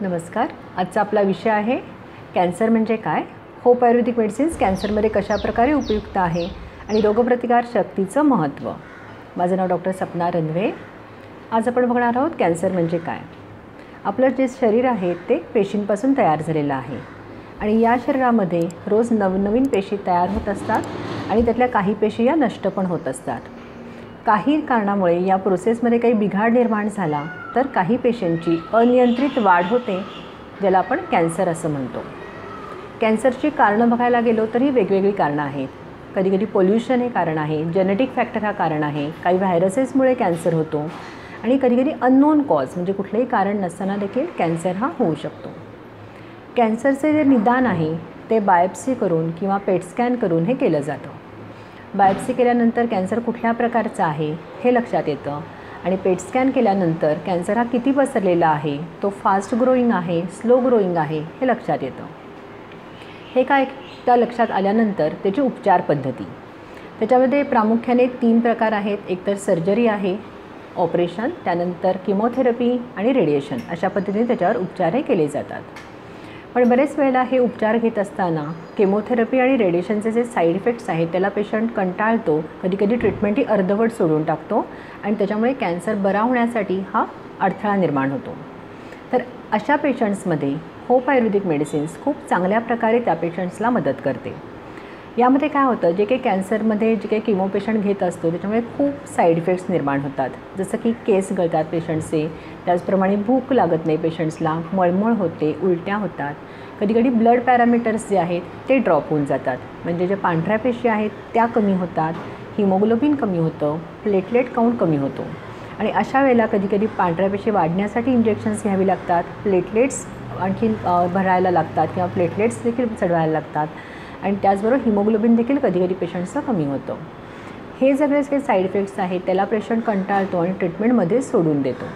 नमस्कार. आजचा आपला विषय आहे कॅन्सर म्हणजे काय, होप आयुर्वेदिक मेडिसिन्स कॅन्सरमध्ये कशाप्रकारे उपयुक्त आहे आणि रोगप्रतिकार शक्तीचं महत्त्व. माझं नाव डॉक्टर सपना रनवे. आज आपण बघणार आहोत कॅन्सर म्हणजे काय. आपलं जे शरीर आहे ते पेशींपासून तयार झालेलं आहे आणि या शरीरामध्ये रोज नवनवीन पेशी तयार होत असतात आणि त्यातल्या काही पेशी या नष्ट पण होत असतात. काही कारणामुळे या प्रोसेसमध्ये काही बिघाड निर्माण झाला तर काही पेशींची अनियंत्रित वाढ होते, ज्याला आपण कॅन्सर असं म्हणतो. कॅन्सरची कारणं बघायला गेलो तरी वेगवेगळी कारणं आहेत. कधीकधी पोल्युशन हे कारण आहे, जेनेटिक फॅक्टर हा कारण आहे, काही व्हायरसेसमुळे कॅन्सर होतो आणि कधीकधी अननोन कॉज म्हणजे कुठलेही कारण नसताना देखील कॅन्सर हा होऊ शकतो. कॅन्सरचे जे निदान आहे ते बायोप्सी करून किंवा पेट स्कॅन करून हे केलं जातं. बायोप्सी केल्यानंतर कॅन्सर कुठल्या प्रकारचा आहे हे लक्षात येतं आणि पेट स्कॅन केल्यानंतर कॅन्सर हा किती पसरलेला आहे, तो फास्ट ग्रोईंग आहे, स्लो ग्रोईंग आहे हे लक्षात येतं. हे काय त्या लक्षात आल्यानंतर त्याची उपचार पद्धती, त्याच्यामध्ये प्रामुख्याने 3 प्रकार आहेत. एकतर सर्जरी आहे, ऑपरेशन, त्यानंतर किमोथेरपी आणि रेडिएशन, अशा पद्धतीने त्याच्यावर उपचार हे केले जातात. पण बरेच वेळेला हे उपचार घेत असताना केमोथेरपी आणि रेडिएशनचे जे साईड इफेक्ट्स आहेत त्याला पेशंट कंटाळतो, कधीकधी ट्रीटमेंट ही अर्धवट सोडून टाकतो आणि त्याच्यामुळे कॅन्सर बरा होण्यासाठी हा अडथळा निर्माण होतो. तर अशा पेशंट्समध्ये होप आयुर्वेदिक मेडिसिन्स खूप चांगल्या प्रकारे त्या पेशंट्सला मदत करते. यामध्ये काय होतं, जे काही कॅन्सरमध्ये जे काही किमो पेशंट घेत असतो त्याच्यामुळे खूप साईड इफेक्ट्स निर्माण होतात. जसं की केस गळतात पेशंट्सचे, त्याचप्रमाणे भूक लागत नाही पेशंट्सला, मळमळ होते, उलट्या होतात, कधीकधी ब्लड पॅरामीटर्स जे आहेत ते ड्रॉप होऊन जातात, म्हणजे ज्या पांढऱ्या पेशी आहेत त्या कमी होतात, हिमोग्लोबिन कमी होतं, प्लेटलेट काउंट कमी होतो आणि अशा वेळेला कधीकधी पांढऱ्या पेशी वाढण्यासाठी इंजेक्शन्स घ्यावी लागतात, प्लेटलेट्स आणखी भरायला लागतात किंवा प्लेटलेट्स देखील चढवायला लागतात आणि त्याचबरोबर हिमोग्लोबिन देखील कधीकधी पेशंट्सचं कमी होतं. हे सगळेच काही साईड इफेक्ट्स आहेत त्याला पेशंट कंटाळतो आणि ट्रीटमेंटमध्ये सोडून देतो.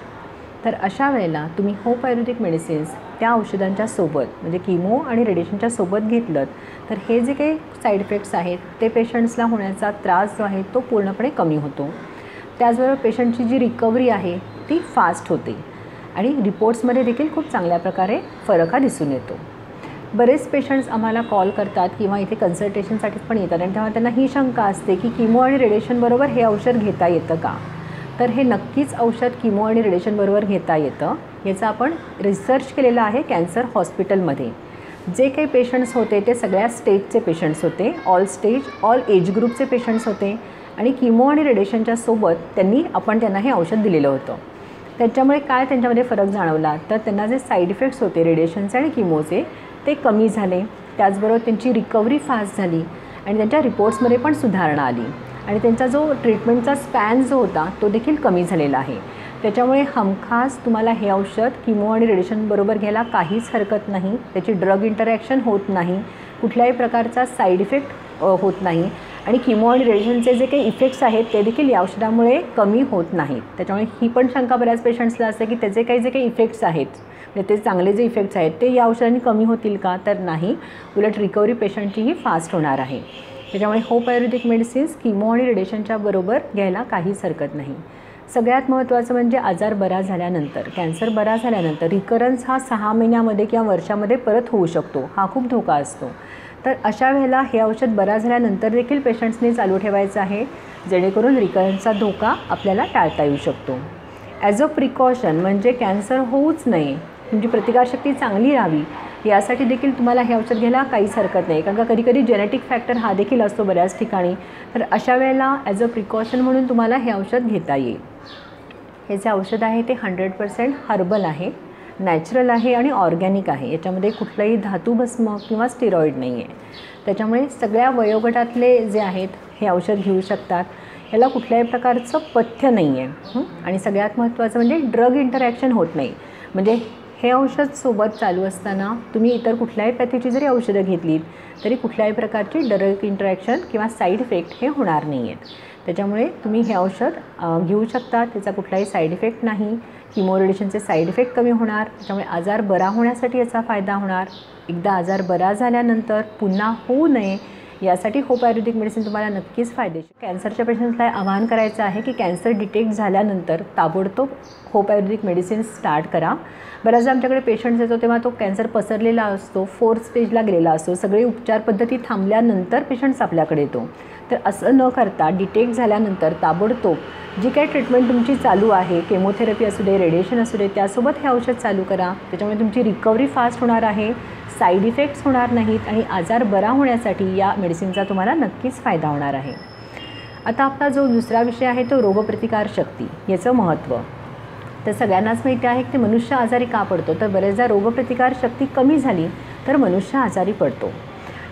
तर अशा वेळेला तुम्ही होप आयुर्वेदिक मेडिसिन्स त्या औषधांच्या सोबत म्हणजे किमो आणि रेडिएशनच्या सोबत घेतलं तर हे जे काही साईड इफेक्ट्स आहेत ते पेशंट्सला होण्याचा त्रास जो आहे तो पूर्णपणे कमी होतो. त्याचबरोबर पेशंटची जी रिकव्हरी आहे ती फास्ट होते आणि रिपोर्ट्समध्ये देखील खूप चांगल्या प्रकारे फरक हा दिसून येतो. बरेच पेशंट्स आम्हाला कॉल करतात किंवा इथे कन्सल्टेशनसाठी पण येतात आणि तेव्हा त्यांना ही शंका असते की किमो आणि रेडिएशनबरोबर हे औषध घेता येतं का. तर हे नक्कीच औषध किमो आणि रेडिएशनबरोबर घेता येतं. याचा आपण रिसर्च केलेला आहे कॅन्सर हॉस्पिटलमध्ये. जे काही पेशंट्स होते ते सगळ्या स्टेजचे पेशंट्स होते, ऑल स्टेज ऑल एज ग्रुपचे पेशंट्स होते आणि किमो आणि रेडिएशनच्या सोबत आपण त्यांना हे औषध दिलेलं होतं. त्याच्यामुळे काय त्यांच्यामध्ये फरक जाणवला तर त्यांना जे साईड इफेक्ट्स होते रेडिएशनचे आणि किमोचे ते कमी झाले, त्याचबरोबर त्यांची रिकव्हरी फास्ट झाली आणि त्यांच्या रिपोर्ट्समध्ये पण सुधारणा आली आणि त्यांचा जो ट्रीटमेंटचा स्पॅन जो होता तो देखील कमी झालेला आहे. त्याच्यामुळे हमखास तुम्हाला हे औषध किमो आणि रेडिएशनबरोबर घ्यायला काहीच हरकत नाही. त्याची ड्रग इंटरॅक्शन होत नाही, कुठल्याही प्रकारचा साईड इफेक्ट होत नाही आणि किमो आणि रेडिएशनचे जे काही इफेक्ट्स आहेत ते देखील या औषधामुळे कमी होत नाहीत. त्याच्यामुळे ही पण शंका बऱ्याच पेशंट्सला असते की त्याचे काही जे काही इफेक्ट्स आहेत म्हणजे ते चांगले जे इफेक्ट्स आहेत ते या औषधांनी कमी होतील का, तर नाही, उलट रिकव्हरी पेशंटचीही फास्ट होणार आहे. त्याच्यामुळे होप आयुर्वेदिक मेडिसिन्स किमो आणि रेडिएशनच्या बरोबर घ्यायला काहीच हरकत नाही. सगळ्यात महत्त्वाचं म्हणजे आजार बरा झाल्यानंतर, कॅन्सर बरा झाल्यानंतर रिकरन्स हा 6 महिन्यामध्ये किंवा वर्षामध्ये परत होऊ शकतो, हा खूप धोका असतो. तर अशा वेळेला हे औषध बरा झाल्यानंतर देखील पेशंट्सनी चालू ठेवायचं आहे, जेणेकरून रिकरन्सचा धोका आपल्याला टाळता येऊ शकतो. ॲज अ प्रिकॉशन म्हणजे कॅन्सर होऊच नये, तुमची प्रतिकारशक्ती चांगली राहावी यासाठी देखील तुम्हाला हे औषध घ्यायला काहीच हरकत नाही, कारण का कधीकधी जेनेटिक फॅक्टर हा देखील असतो बऱ्याच ठिकाणी. तर अशा वेळेला ॲज अ प्रिकॉशन म्हणून तुम्हाला हे औषध घेता येईल. हे जे औषध आहे ते 100% हर्बल आहे, नॅचरल आहे आणि ऑर्गॅनिक आहे. याच्यामध्ये कुठलंही धातुभस्म किंवा स्टेरॉईड नाही आहे. त्याच्यामुळे सगळ्या वयोगटातले जे आहेत हे औषध घेऊ शकतात. याला कुठल्याही प्रकारचं पथ्य नाही आहे आणि सगळ्यात महत्त्वाचं म्हणजे ड्रग इंटरॅक्शन होत नाही. म्हणजे हे औषध सोबत चालू असताना तुम्ही इतर कुठल्याही पॅथीची जरी औषधं घेतलीत तरी कुठल्याही प्रकारची ड्रग इंटरॅक्शन किंवा साईड इफेक्ट हे होणार नाही आहेत. त्याच्यामुळे तुम्ही हे औषध घेऊ शकता, त्याचा कुठलाही साईड इफेक्ट नाही. किमो रेडिएशनचे साईड इफेक्ट कमी होणार, त्याच्यामुळे आजार बरा होण्यासाठी याचा फायदा होणार. एकदा आजार बरा झाल्यानंतर पुन्हा होऊ नये यासाठी होप आयुर्वेदिक मेडिसिन तुम्हाला नक्कीच फायदेशीर. कॅन्सरच्या पेशंट्सला आवाहन करायचं आहे की कॅन्सर डिटेक्ट झाल्यानंतर ताबडतोब होप आयुर्वेदिक मेडिसिन स्टार्ट करा. बऱ्याचदा आमच्याकडे पेशंट्स येतो तेव्हा तो कॅन्सर पसरलेला असतो, 4th स्टेजला गेलेला असतो, सगळे उपचार पद्धती थांबल्यानंतर पेशंट्स आपल्याकडे येतो. तर असं न करता डिटेक्ट झाल्यानंतर ताबडतोब जी काही ट्रीटमेंट तुमची चालू आहे, केमोथेरपी असू दे, रेडिएशन असू दे, त्यासोबत हे औषध चालू करा. त्याच्यामुळे तुमची रिकव्हरी फास्ट होणार आहे, साईड इफेक्ट्स होणार नाहीत आणि आजार बरा होण्यासाठी या मेडिसिनचा तुम्हाला नक्कीच फायदा होणार आहे. आता आपला जो दुसरा विषय आहे तो रोगप्रतिकारशक्ती, याचं महत्त्व. तर सगळ्यांनाच माहिती आहे की मनुष्य आजारी का पडतो, तर बरेचदा रोगप्रतिकारशक्ती कमी झाली तर मनुष्य आजारी पडतो.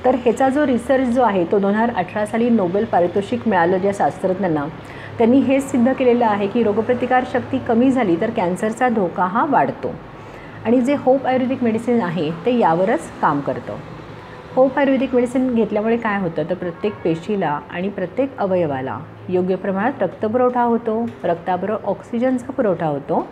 तर ह्याचा जो रिसर्च जो आहे तो 2018 साली नोबेल पारितोषिक मिळालं ज्या शास्त्रज्ञांना, त्यांनी हेच सिद्ध केलेलं आहे की रोगप्रतिकारशक्ती कमी झाली तर कॅन्सरचा धोका हा वाढतो. आणि जे होप आयुर्वेदिक मेडिसिन आहे ते यावरच काम करतं. होप आयुर्वेदिक मेडिसिन घेतल्यामुळे काय होतं, तर प्रत्येक पेशीला आणि प्रत्येक अवयवाला योग्य प्रमाणात रक्तपुरवठा होतो, रक्ताबरोबर ऑक्सिजनचा पुरवठा होतो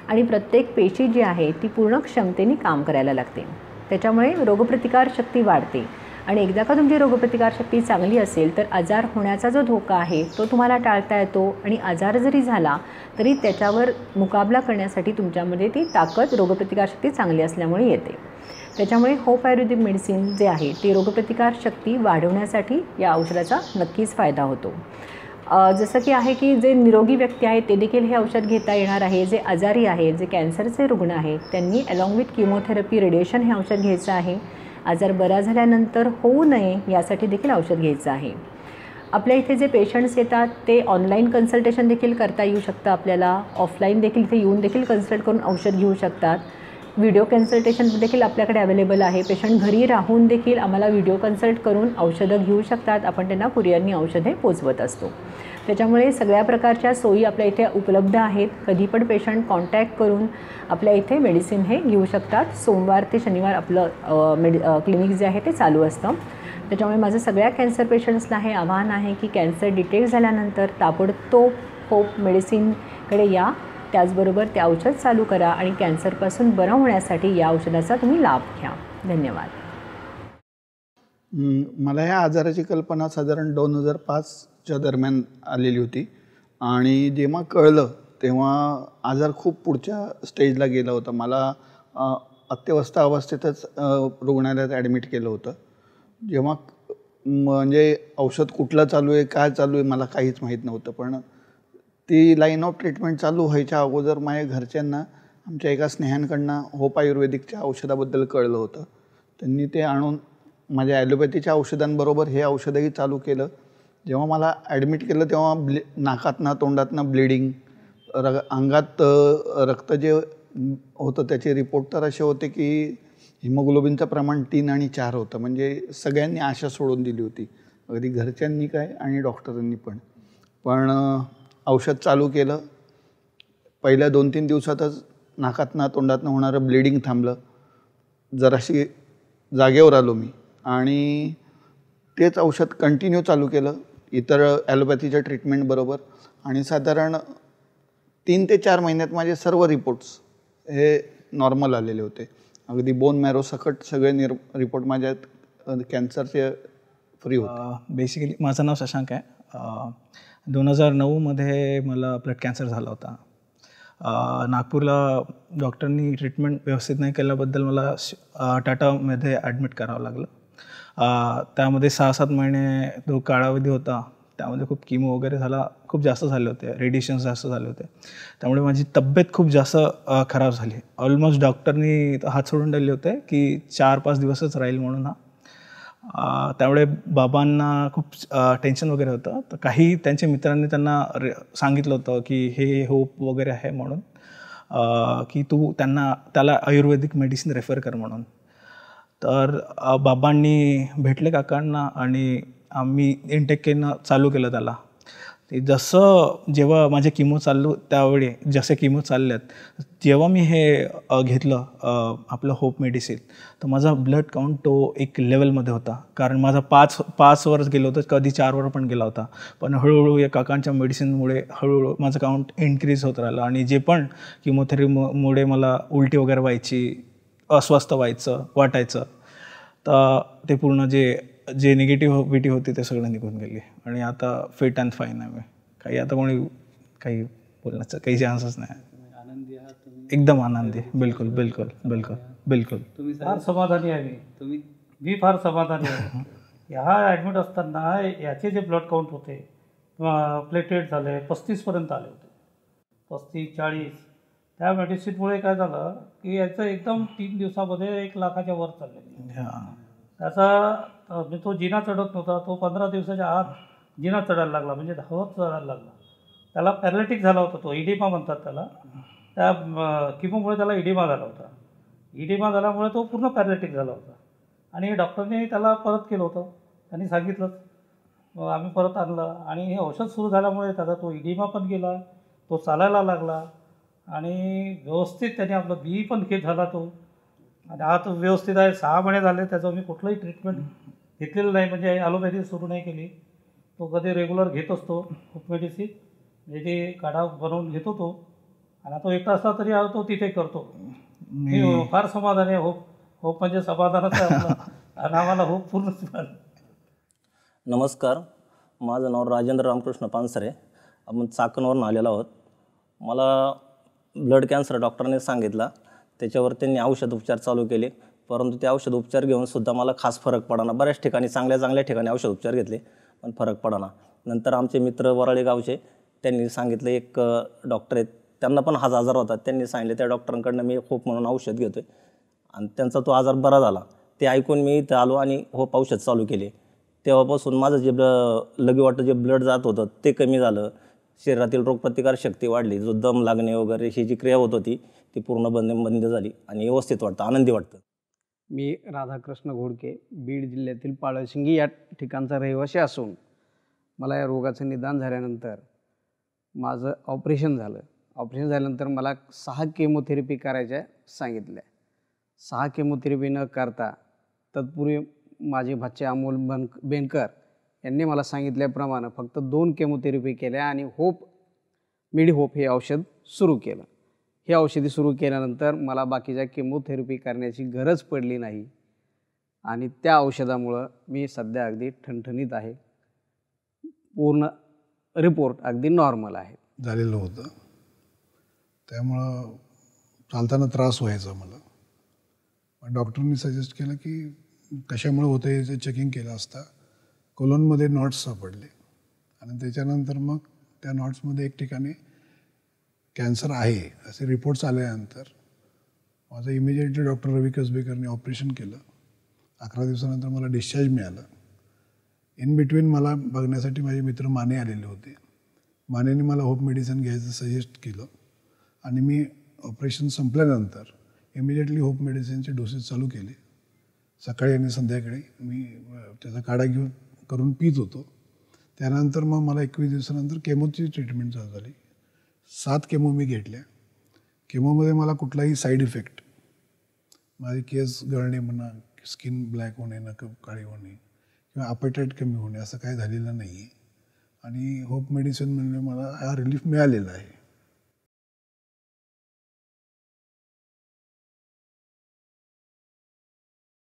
आणि प्रत्येक पेशी जी आहे ती पूर्ण क्षमतेने काम करायला लागते. त्याच्यामुळे रोगप्रतिकारशक्ती वाढते आणि एकदा का तुमची रोगप्रतिकारशक्ती चांगली असेल तर आजार होण्याचा जो धोका आहे तो तुम्हाला टाळता येतो आणि आजार जरी झाला तरी त्याच्यावर मुकाबला करण्यासाठी तुमच्यामध्ये ती ताकद, रोगप्रतिकारशक्ती चांगली असल्यामुळे येते. त्याच्यामुळे होप आयुर्वेदिक मेडिसिन जे आहे ते रोगप्रतिकारशक्ती वाढवण्यासाठी या औषधाचा नक्कीच फायदा होतो. जसं की आहे की जे निरोगी व्यक्ती आहेत ते देखील हे औषध घेता येणार आहे. जे आजारी आहेत, जे कॅन्सरचे रुग्ण आहेत, त्यांनी अलॉंग विथ किमोथेरपी, रेडिएशन हे औषध घ्यायचं आहे. आजार बरा झाल्यानंतर होऊ नये यासाठी देखील औषध घ्यायचं आहे. आपल्या इथे जे पेशंट्स येतात ते ऑनलाईन कन्सल्टेशन देखील करता येऊ शकतं आपल्याला. ऑफलाईन देखील इथे येऊन देखील कन्सल्ट करून औषध घेऊ शकतात. व्हिडिओ कन्सल्टेशन देखील आपल्याकडे अवेलेबल आहे. पेशंट घरी राहून देखील आम्हाला व्हिडिओ कन्सल्ट करून औषधं घेऊ शकतात. आपण त्यांना कुरिअरनी औषधे पोचवत असतो. त्याच्यामुळे सगळ्या प्रकारच्या सोयी आपल्या इथे उपलब्ध आहेत. कधी पण पेशंट कॉन्टॅक्ट करून आपल्या इथे मेडिसिन हे घेऊ शकतात. सोमवार ते शनिवार आपलं क्लिनिक जे आहे ते चालू असतं. त्याच्यामुळे माझं सगळ्या कॅन्सर पेशंट्सला हे आव्हान आहे की कॅन्सर डिटेक्ट झाल्यानंतर ताबडतोब होप मेडिसिनकडे या. त्याचबरोबर ते औषध चालू करा आणि कॅन्सरपासून बरं होण्यासाठी या औषधाचा तुम्ही लाभ घ्या. धन्यवाद. मला ह्या आजाराची कल्पना साधारण 2005च्या दरम्यान आलेली होती आणि जेव्हा कळलं तेव्हा आजार खूप पुढच्या स्टेजला गेला होता. मला अत्यवस्था अवस्थेतच रुग्णालयात ॲडमिट केलं होतं. जेव्हा म्हणजे औषध कुठलं चालू आहे, काय चालू आहे, मला काहीच माहीत नव्हतं. पण ती लाईन ऑफ ट्रीटमेंट चालू व्हायच्या अगोदर माझ्या घरच्यांना आमच्या एका स्नेहांकडनं होप आयुर्वेदिकच्या औषधाबद्दल कळलं होतं. त्यांनी ते आणून माझ्या ॲलोपॅथीच्या औषधांबरोबर हे औषधही चालू केलं. जेव्हा मला ॲडमिट केलं तेव्हा नाकातनं तोंडातनं ब्लिडिंग, अंगात रक्त जे होतं त्याचे रिपोर्ट तर असे होते की हिमोग्लोबिनचं प्रमाण 3 आणि 4 होतं. म्हणजे सगळ्यांनी आशा सोडून दिली होती, अगदी घरच्यांनी काय आणि डॉक्टरांनी पण. पण औषध चालू केलं. पहिल्या 2-3 दिवसातच नाकातनं तोंडातनं होणारं ब्लिडिंग थांबलं. जराशी जागेवर आलो मी आणि तेच औषध कंटिन्यू चालू केलं इतर ॲलोपॅथीच्या ट्रीटमेंटबरोबर आणि साधारण 3 ते 4 महिन्यात माझे सर्व रिपोर्ट्स हे नॉर्मल आलेले होते. अगदी बोन मॅरो सकट सगळे रिपोर्ट माझ्यात कॅन्सरचे फ्री होते. बेसिकली माझं नाव शशांक आहे. 2009मध्ये मला ब्लड कॅन्सर झाला होता. नागपूरला डॉक्टरनी ट्रीटमेंट व्यवस्थित नाही केल्याबद्दल मला टाटामध्ये ॲडमिट करावं लागलं. त्यामध्ये 6-7 महिने जो कालावधी होता त्यामध्ये खूप किमो वगैरे झाला, खूप जास्त झाले होते, रेडिएशन्स जास्त झाले होते. त्यामुळे माझी तब्येत खूप जास्त खराब झाली. ऑलमोस्ट डॉक्टरनी हात सोडून दिले होते की 4-5 दिवसच राहील म्हणून. त्यामुळे बाबांना खूप टेन्शन वगैरे होतं. तर काही त्यांच्या मित्रांनी त्यांना सांगितलं होतं की हे होप वगैरे आहे म्हणून, की तू त्याला आयुर्वेदिक मेडिसिन रेफर कर म्हणून. तर बाबांनी भेटले काकांना आणि आम्ही इनटेक चालू केलं त्याला. ते जसं जेव्हा माझे किमो त्यावेळी जसे किमो चालल्यात, जेव्हा मी हे घेतलं आपलं होप मेडिसिन, तर माझा ब्लड काउंट तो एक लेवलमध्ये होता. कारण माझा 5 वर गेलो होतं, कधी 4 वर पण गेला होता. पण हळूहळू या काकांच्या मेडिसिनमुळे हळूहळू माझं काउंट इन्क्रीज होत राहिलं आणि जे पण किमोथेरपीमुळे मला उलटी वगैरे व्हायची, अस्वस्थ वाटायचं, तर ते पूर्ण जे निगेटिव्हिटी होती ते सगळं निघून गेली आणि आता फिट अँड फाईन आहे मी. काही आता कोणी काही बोलण्याचं काही चान्सच नाही. एकदम आनंदी, बिलकुल बिलकुल बिलकुल बिलकुल. फार समाधानी आहे मी फार समाधानी आहे. ह्या ॲडमिट असताना याचे जे ब्लड काउंट होते प्लेटेट झाले 35पर्यंत आले होते, 35-40. त्या मेडिसिनमुळे काय झालं की याचं एकदम 3 दिवसामध्ये 1 लाखाच्या वर चालले. त्याचा तो जिना चढत नव्हता, तो 15 दिवसाच्या आत जिना चढायला लागला, म्हणजे धावत चढायला लागला. त्याला पॅरालिटिक झाला होता, तो इडिमा म्हणतात त्याला. त्या किमोमुळे त्याला इडिमा झाला होता. इडिमा झाल्यामुळे तो पूर्ण पॅरालिटिक झाला होता आणि डॉक्टरने त्याला परत केलं होतं. त्यांनी सांगितलं, आम्ही परत आणलं आणि हे औषध सुरू झाल्यामुळे त्याचा तो इडिमा पण गेला, तो चालायला लागला आणि व्यवस्थित त्याने आपलं बी पण घेत झाला तो. आणि हा तो व्यवस्थित आहे. 6 महिने झाले त्याचं मी कुठलंही ट्रीटमेंट घेतलेलं नाही, म्हणजे ॲलोपॅथी सुरू नाही केली. तो कधी रेग्युलर घेत असतो खूप मेडिसिन, म्हणजे ते काढा बनवून घेतो तो. आणि तो एकटा असला तरी तो तिथे करतो. मी फार समाधान आहे. होप म्हणजे समाधानच आहे आपलं आणि आम्हाला होप पूर्ण झालं. नमस्कार, माझं नाव राजेंद्र रामकृष्ण पानसरे. आपण चाकणवरून आलेलो आहोत. मला ब्लड कॅन्सर डॉक्टरने सांगितला, त्याच्यावर त्यांनी औषध उपचार चालू केले, परंतु ते औषध उपचार घेऊनसुद्धा मला खास फरक पडाना. बऱ्याच ठिकाणी चांगल्या ठिकाणी औषध उपचार घेतले पण फरक पडाना. नंतर आमचे मित्र वराळे गावचे त्यांनी सांगितलं, एक डॉक्टर आहेत, त्यांना पण हाच आजार होता. त्यांनी सांगितले त्या डॉक्टरांकडनं मी होप म्हणून औषध घेतो आहे आणि त्यांचा तो आजार बरा झाला. ते ऐकून मी इथं आलो आणि होप औषध चालू केले. तेव्हापासून माझं जे लगेवाटं जे ब्लड जात होतं ते कमी झालं, शरीरातील रोगप्रतिकार शक्ती वाढली, जो दम लागणे वगैरे ही जी क्रिया होत होती ती पूर्ण बंद झाली आणि व्यवस्थित वाटतं, आनंदी वाटतं. मी राधाकृष्ण घोडके, बीड जिल्ह्यातील पाळशिंगी या ठिकाणचा रहिवासी असून मला या रोगाचं निदान झाल्यानंतर माझं ऑपरेशन झालं. ऑपरेशन झाल्यानंतर मला 6 केमोथेरपी करायच्या सांगितल्या. 6 केमोथेरपी न करता तत्पूर्वी माझे भाचे अमोल बेनकर यांनी मला सांगितल्याप्रमाणे फक्त 2 केमोथेरपी केल्या आणि मेडिहोप हे औषध सुरू केलं. हे औषधी सुरू केल्यानंतर मला बाकीच्या केमोथेरपी करण्याची गरज पडली नाही आणि त्या औषधामुळं मी सध्या अगदी ठणठणीत आहे. पूर्ण रिपोर्ट अगदी नॉर्मल आहे. झालेलं होतं, त्यामुळं चालताना त्रास व्हायचा मला. पण डॉक्टरनी सजेस्ट केलं की कशामुळे होतं याचं चेकिंग केलं असता कोलॉनमध्ये नॉट्स सापडले आणि त्याच्यानंतर मग त्या नॉट्समध्ये एक ठिकाणी कॅन्सर आहे असे रिपोर्ट्स आल्यानंतर माझं इमिजिएटली डॉक्टर रवी कसबेकरने ऑपरेशन केलं. 11 दिवसानंतर मला डिस्चार्ज मिळालं. इन बिटवीन मला बघण्यासाठी माझे मित्र माने आलेले होते. मानेने मला होप मेडिसिन घ्यायचं सजेस्ट केलं आणि मी ऑपरेशन संपल्यानंतर इमिजिएटली होप मेडिसिनचे डोसेस चालू केले. सकाळी आणि संध्याकाळी मी त्याचा काढा करून पित होतो. त्यानंतर मग मला 21 दिवसानंतर केमोची ट्रीटमेंट चालू झाली. 7 केमो मी घेतल्या. केमोमध्ये मला कुठलाही साईड इफेक्ट, माझे केस गळणे म्हणा, स्किन ब्लॅक होणे, नख काळी होणे किंवा अपेटाईट कमी होणे असं काही झालेलं नाही आहे. आणि होप मेडिसिन म्हणजे मला हा रिलीफ मिळालेला आहे.